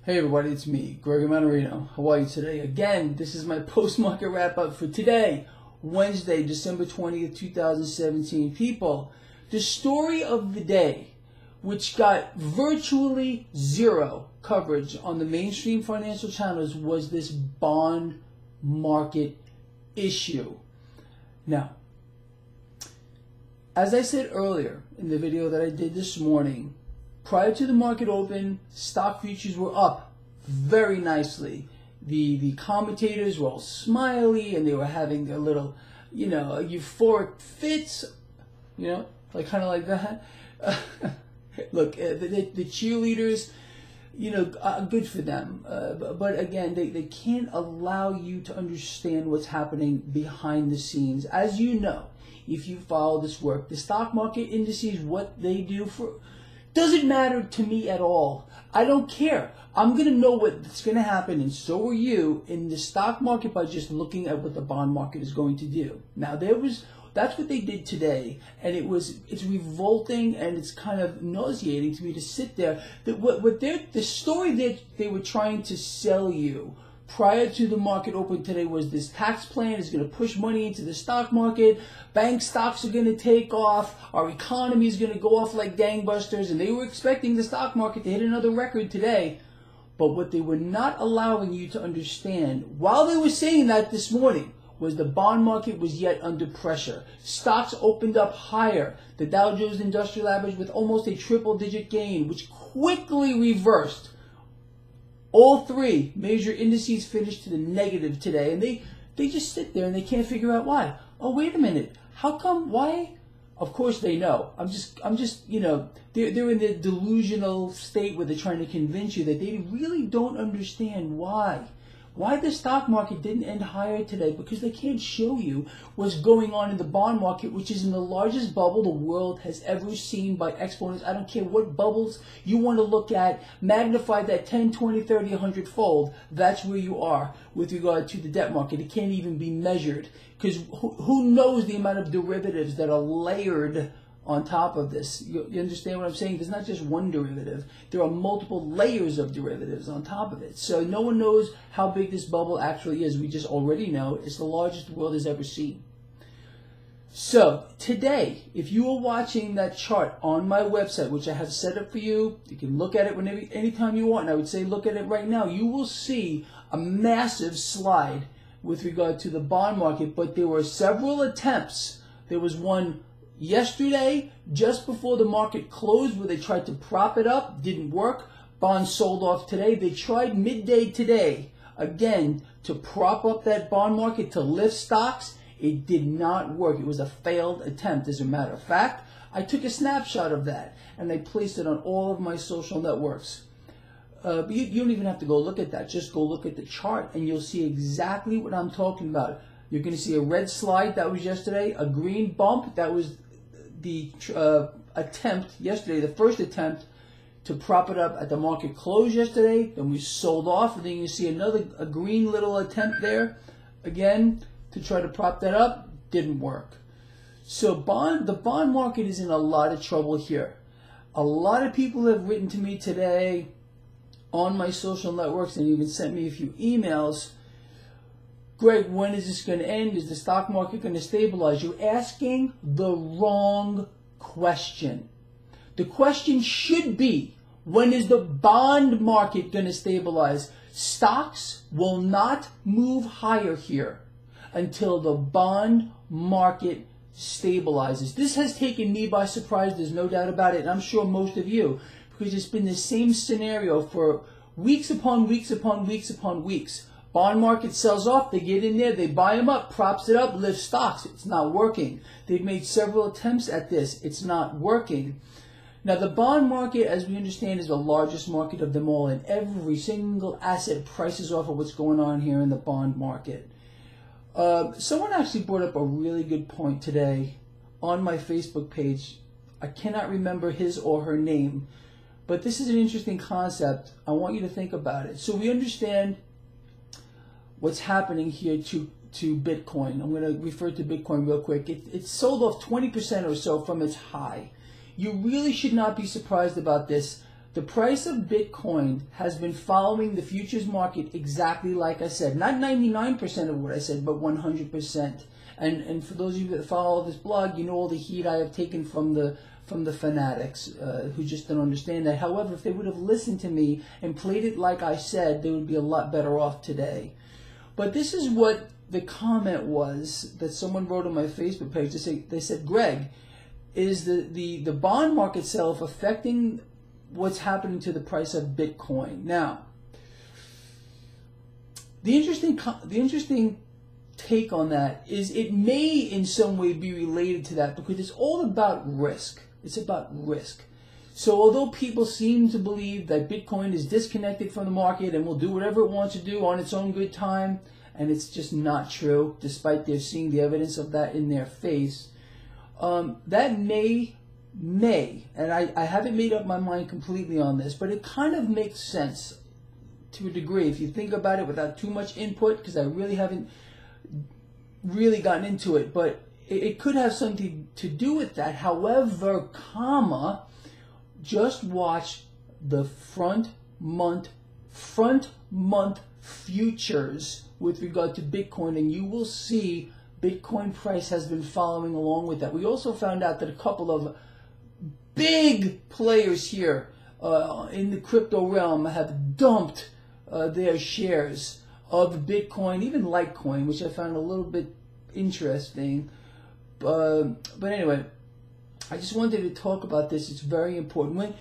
Hey everybody, it's me, Gregory Mannarino. How are you today? Again, this is my post-market wrap-up for today, Wednesday, December 20th, 2017. People, the story of the day, which got virtually zero coverage on the mainstream financial channels, was this bond market issue. Now, as I said earlier in the video that I did this morning, prior to the market open, stock futures were up very nicely. The commentators were all smiley and they were having their little, euphoric fits, like kind of like that. Look, the cheerleaders, good for them. But again, they can't allow you to understand what's happening behind the scenes. As you know, if you follow this work, the stock market indices, what they do doesn't matter to me at all. I don't care. I'm going to know what's going to happen, and so are you, in the stock market by just looking at what the bond market is going to do. Now, that's what they did today, and it's revolting and it's kind of nauseating to me to sit there. The story that they were trying to sell you prior to the market open today was this tax plan is going to push money into the stock market, bank stocks are going to take off, our economy is going to go off like gangbusters, and they were expecting the stock market to hit another record today. But what they were not allowing you to understand, while they were saying that this morning, was the bond market was yet under pressure. Stocks opened up higher. The Dow Jones Industrial Average with almost a triple-digit gain, which quickly reversed. All three major indices finished to the negative today, and they just sit there and they can't figure out why. Oh, wait a minute. How come? Why? Of course they know. I'm just, they're in the delusional state where they're trying to convince you that they really don't understand why the stock market didn't end higher today, because they can't show you what's going on in the bond market, which is in the largest bubble the world has ever seen by exponents. I don't care what bubbles you want to look at, magnify that 10, 20, 30, 100 fold. That's where you are with regard to the debt market. It can't even be measured, because who knows the amount of derivatives that are layered on top of this. You understand what I'm saying? There's not just one derivative. There are multiple layers of derivatives on top of it. So no one knows how big this bubble actually is. We just already know it's the largest the world has ever seen. So today, if you are watching that chart on my website, which I have set up for you, you can look at it anytime you want. And I would say look at it right now. You will see a massive slide with regard to the bond market. But there were several attempts. There was one yesterday, just before the market closed, where they tried to prop it up, didn't work. Bonds sold off today. They tried midday today, again, to prop up that bond market, to lift stocks. It did not work. It was a failed attempt, as a matter of fact. I took a snapshot of that, and I placed it on all of my social networks. But you don't even have to go look at that. Just go look at the chart, and you'll see exactly what I'm talking about. You're going to see a red slide, that was yesterday, a green bump, that was the attempt yesterday, the first attempt to prop it up at the market close yesterday. Then we sold off, and then you see a green little attempt there again to try to prop that up. Didn't work. So the bond market is in a lot of trouble here. A lot of people have written to me today on my social networks and even sent me a few emails. Greg, when is this going to end? Is the stock market going to stabilize? You're asking the wrong question. The question should be, when is the bond market going to stabilize? Stocks will not move higher here until the bond market stabilizes. This has taken me by surprise. There's no doubt about it. And I'm sure most of you, because it's been the same scenario for weeks upon weeks upon weeks upon weeks. Bond market sells off, they get in there, they buy them up, props it up, lifts stocks. It's not working. They've made several attempts at this. It's not working. Now, the bond market, as we understand, is the largest market of them all, and every single asset prices off of what's going on here in the bond market. Someone actually brought up a really good point today on my Facebook page. I cannot remember his or her name, but this is an interesting concept. I want you to think about it. So we understand what's happening here to Bitcoin. I'm going to refer to Bitcoin real quick. It's sold off 20% or so from its high. You really should not be surprised about this. The price of Bitcoin has been following the futures market exactly like I said. Not 99% of what I said, but 100%. And for those of you that follow this blog, you know all the heat I have taken from the fanatics who just don't understand that. However, if they would have listened to me and played it like I said, they would be a lot better off today. But this is what the comment was that someone wrote on my Facebook page. They said, Greg, is the bond market itself affecting what's happening to the price of Bitcoin? Now, the interesting take on that is it may in some way be related to that, because it's all about risk. It's about risk. So although people seem to believe that Bitcoin is disconnected from the market and will do whatever it wants to do on its own good time, and it's just not true, despite their seeing the evidence of that in their face, that may, and I haven't made up my mind completely on this, but it kind of makes sense to a degree if you think about it without too much input, because I really haven't really gotten into it, but it could have something to do with that. However, just watch the front month futures with regard to Bitcoin, and you will see Bitcoin price has been following along with that. We also found out that a couple of big players here in the crypto realm have dumped their shares of Bitcoin, even Litecoin, which I found a little bit interesting. But anyway, I just wanted to talk about this. It's very important.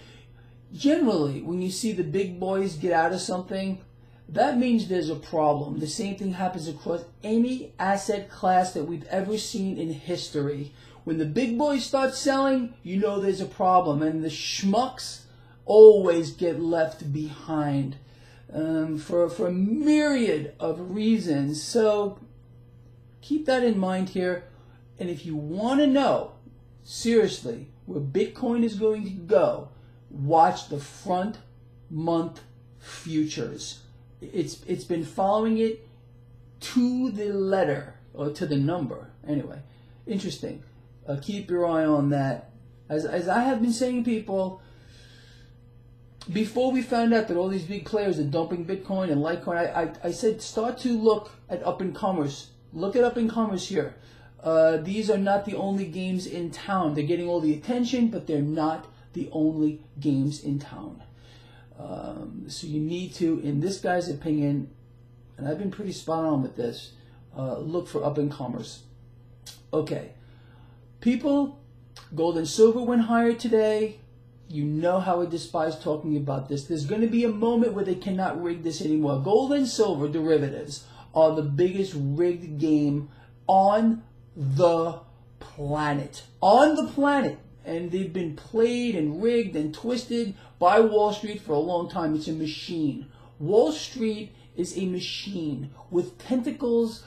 Generally, when you see the big boys get out of something, that means there's a problem. The same thing happens across any asset class that we've ever seen in history. When the big boys start selling, you know there's a problem, and the schmucks always get left behind for a myriad of reasons. So keep that in mind here. And if you want to know, seriously, where Bitcoin is going to go, watch the front month futures. It's been following it to the letter, or to the number. Anyway, interesting. Keep your eye on that. As I have been saying, people, before we found out that all these big players are dumping Bitcoin and Litecoin, I said start to look at up-and-comers. Look at up-and-comers here. These are not the only games in town. They're getting all the attention, but they're not the only games in town. So you need to, in this guy's opinion, and I've been pretty spot on with this, look for up-and-comers. Okay. People, gold and silver went higher today. You know how I despise talking about this. There's going to be a moment where they cannot rig this anymore. Gold and silver derivatives are the biggest rigged game on the planet. On the planet. And they've been played and rigged and twisted by Wall Street for a long time. It's a machine. Wall Street is a machine with tentacles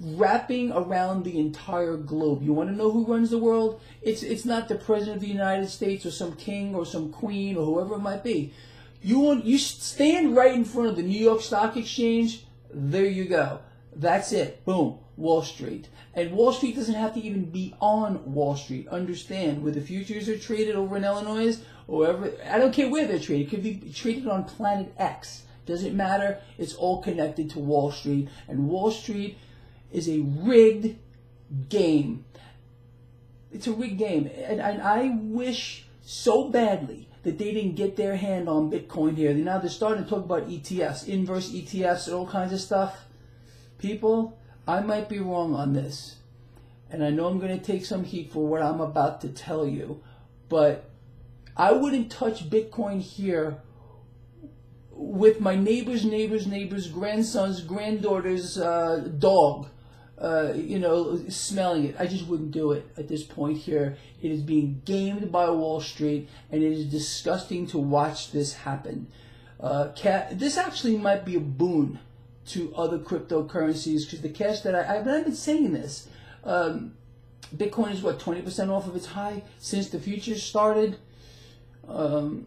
wrapping around the entire globe. You want to know who runs the world? It's not the President of the United States or some king or some queen or whoever it might be. You stand right in front of the New York Stock Exchange. There you go. That's it. Boom. Wall Street. And Wall Street doesn't have to even be on Wall Street. Understand, where the futures are traded over in Illinois or wherever, I don't care where they're traded. It could be traded on planet X. Doesn't matter. It's all connected to Wall Street. And Wall Street is a rigged game. It's a rigged game. And I wish so badly that they didn't get their hand on Bitcoin here. Now they're starting to talk about ETFs, inverse ETFs, and all kinds of stuff. People, I might be wrong on this. And I know I'm going to take some heat for what I'm about to tell you. But I wouldn't touch Bitcoin here with my neighbor's grandson's granddaughter's dog, smelling it. I just wouldn't do it at this point here. It is being gamed by Wall Street, and it is disgusting to watch this happen. This actually might be a boon to other cryptocurrencies, because the cash that I've been saying this. Bitcoin is what, 20% off of its high since the futures started, and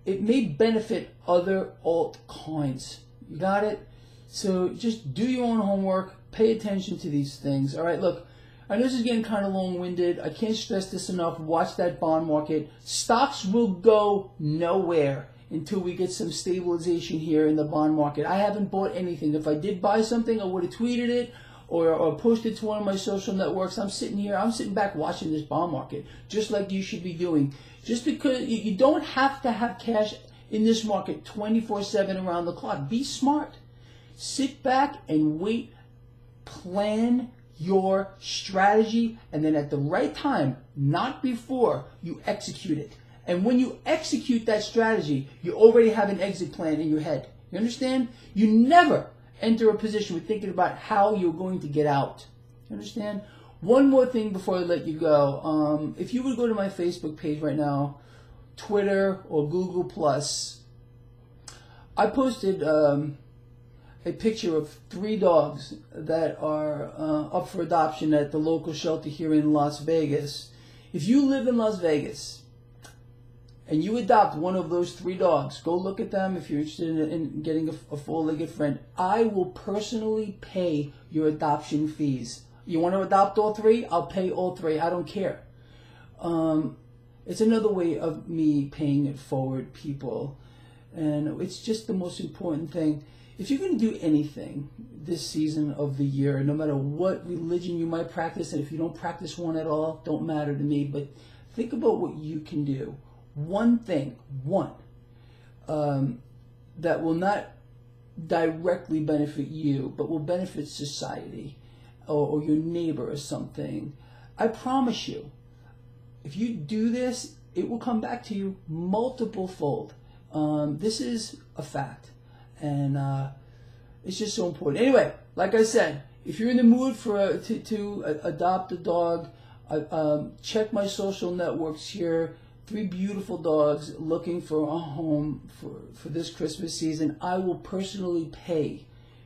it may benefit other altcoins. You got it? So just do your own homework. Pay attention to these things. All right, look, I know this is getting kind of long-winded. I can't stress this enough. Watch that bond market. Stocks will go nowhere until we get some stabilization here in the bond market. I haven't bought anything. If I did buy something, I would have tweeted it or posted to one of my social networks. I'm sitting back watching this bond market, just like you should be doing. Just because you don't have to have cash in this market 24/7 around the clock. Be smart. Sit back and wait. Plan your strategy, and then at the right time, not before, you execute it. And when you execute that strategy, you already have an exit plan in your head. You understand? You never enter a position with thinking about how you're going to get out. You understand? One more thing before I let you go. If you would go to my Facebook page right now, Twitter or Google+, I posted a picture of 3 dogs that are up for adoption at the local shelter here in Las Vegas. If you live in Las Vegas and you adopt one of those 3 dogs, go look at them if you're interested in getting a four-legged friend. I will personally pay your adoption fees. You want to adopt all 3? I'll pay all 3. I don't care. It's another way of me paying it forward, people. And it's just the most important thing. If you're going to do anything this season of the year, no matter what religion you might practice, and if you don't practice one at all, don't matter to me, but think about what you can do. One thing, that will not directly benefit you, but will benefit society or your neighbor or something. I promise you, if you do this, it will come back to you multiple fold. This is a fact. And it's just so important. Anyway, like I said, if you're in the mood for to adopt a dog, check my social networks here. 3 beautiful dogs looking for a home for this Christmas season. I will personally pay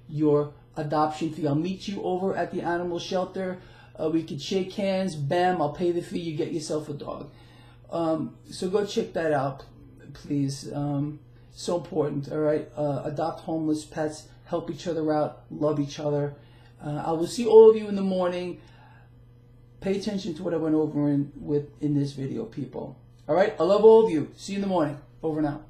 your adoption fee. I'll meet you over at the animal shelter. We could shake hands. Bam, I'll pay the fee. You get yourself a dog. So go check that out, please. So important, all right? Adopt homeless pets, help each other out, love each other. I will see all of you in the morning. Pay attention to what I went over in this video, people. All right? I love all of you. See you in the morning. Over now.